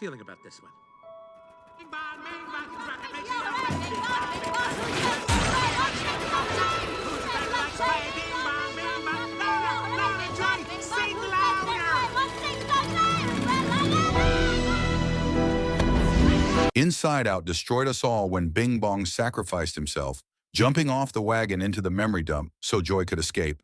feeling about this one? Inside Out destroyed us all when Bing Bong sacrificed himself, jumping off the wagon into the memory dump so Joy could escape.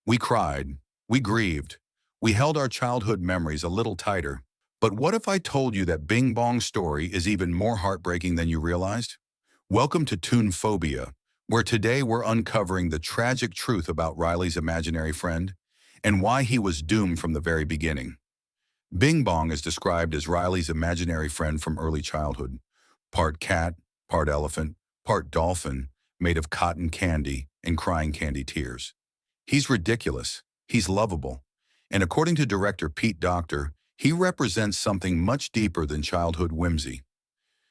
We cried, we grieved, we held our childhood memories a little tighter. But what if I told you that Bing Bong's story is even more heartbreaking than you realized? Welcome to Toon Phobia, where today we're uncovering the tragic truth about Riley's imaginary friend and why he was doomed from the very beginning. Bing Bong is described as Riley's imaginary friend from early childhood, part cat, part elephant, part dolphin, made of cotton candy and crying candy tears. He's ridiculous, he's lovable, and according to director Pete Docter, he represents something much deeper than childhood whimsy.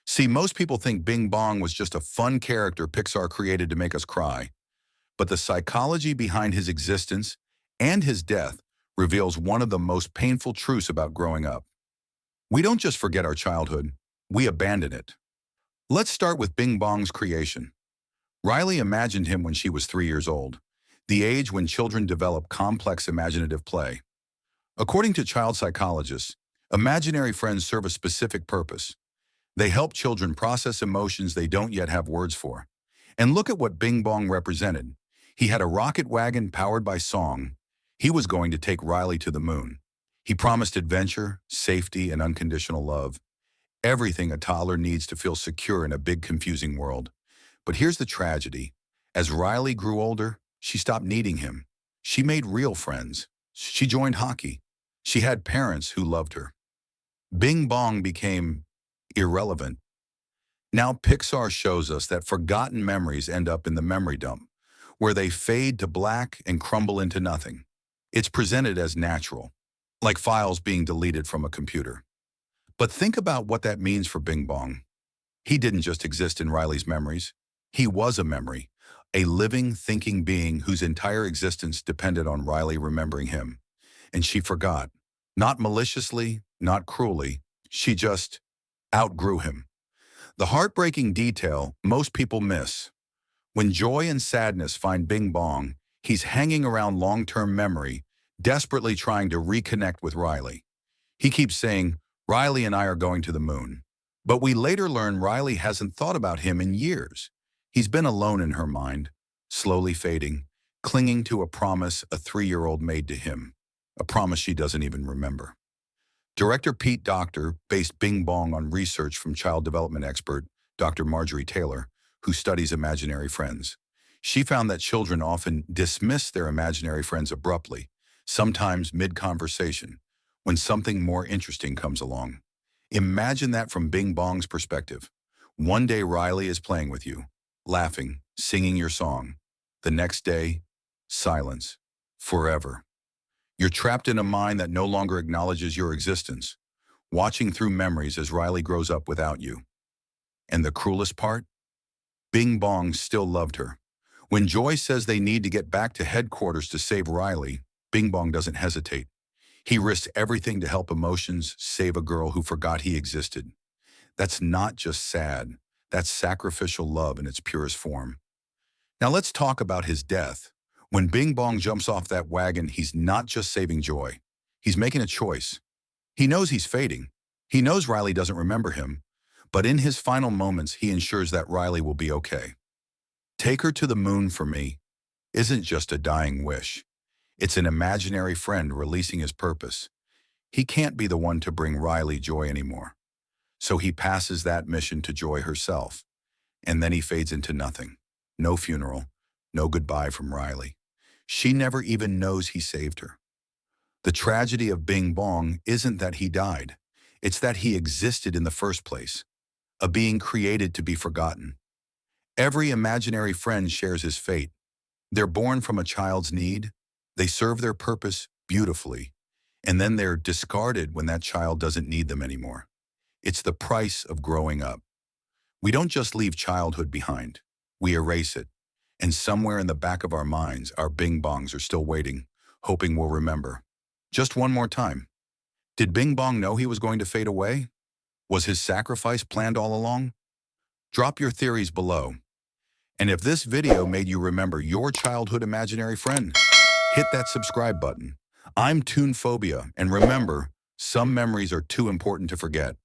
See, most people think Bing Bong was just a fun character Pixar created to make us cry, but the psychology behind his existence and his death reveals one of the most painful truths about growing up. We don't just forget our childhood, we abandon it. Let's start with Bing Bong's creation. Riley imagined him when she was 3 years old, the age when children develop complex imaginative play. According to child psychologists, imaginary friends serve a specific purpose. They help children process emotions they don't yet have words for. And look at what Bing Bong represented. He had a rocket wagon powered by song. He was going to take Riley to the moon. He promised adventure, safety, and unconditional love. Everything a toddler needs to feel secure in a big, confusing world. But here's the tragedy. As Riley grew older, she stopped needing him. She made real friends. She joined hockey. She had parents who loved her. Bing Bong became irrelevant. Now Pixar shows us that forgotten memories end up in the memory dump, where they fade to black and crumble into nothing. It's presented as natural, like files being deleted from a computer. But think about what that means for Bing Bong. He didn't just exist in Riley's memories. He was a memory, a living, thinking being whose entire existence depended on Riley remembering him. And she forgot. Not maliciously, not cruelly. She just outgrew him. The heartbreaking detail most people miss. When joy and sadness find Bing Bong, he's hanging around long-term memory, desperately trying to reconnect with Riley. He keeps saying, "Riley and I are going to the moon." But we later learn Riley hasn't thought about him in years. He's been alone in her mind, slowly fading, clinging to a promise a 3-year-old made to him, a promise she doesn't even remember. Director Pete Docter based Bing Bong on research from child development expert Dr. Marjorie Taylor, who studies imaginary friends. She found that children often dismiss their imaginary friends abruptly, sometimes mid-conversation, when something more interesting comes along. Imagine that from Bing Bong's perspective. One day Riley is playing with you, laughing, singing your song. The next day, silence, forever. You're trapped in a mind that no longer acknowledges your existence, watching through memories as Riley grows up without you. And the cruelest part? Bing Bong still loved her. When Joy says they need to get back to headquarters to save Riley, Bing Bong doesn't hesitate. He risks everything to help emotions save a girl who forgot he existed. That's not just sad. That's sacrificial love in its purest form. Now let's talk about his death. When Bing Bong jumps off that wagon, he's not just saving Joy. He's making a choice. He knows he's fading. He knows Riley doesn't remember him. But in his final moments, he ensures that Riley will be okay. "Take her to the moon for me" isn't just a dying wish. It's an imaginary friend releasing his purpose. He can't be the one to bring Riley joy anymore. So he passes that mission to Joy herself. And then he fades into nothing. No funeral, no goodbye from Riley. She never even knows he saved her. The tragedy of Bing Bong isn't that he died. It's that he existed in the first place, a being created to be forgotten. Every imaginary friend shares his fate. They're born from a child's need, they serve their purpose beautifully, and then they're discarded when that child doesn't need them anymore. It's the price of growing up. We don't just leave childhood behind, we erase it. And somewhere in the back of our minds, our Bing Bongs are still waiting, hoping we'll remember. Just one more time. Did Bing Bong know he was going to fade away? Was his sacrifice planned all along? Drop your theories below. And if this video made you remember your childhood imaginary friend, hit that subscribe button. I'm Toon Phobia, and remember, some memories are too important to forget.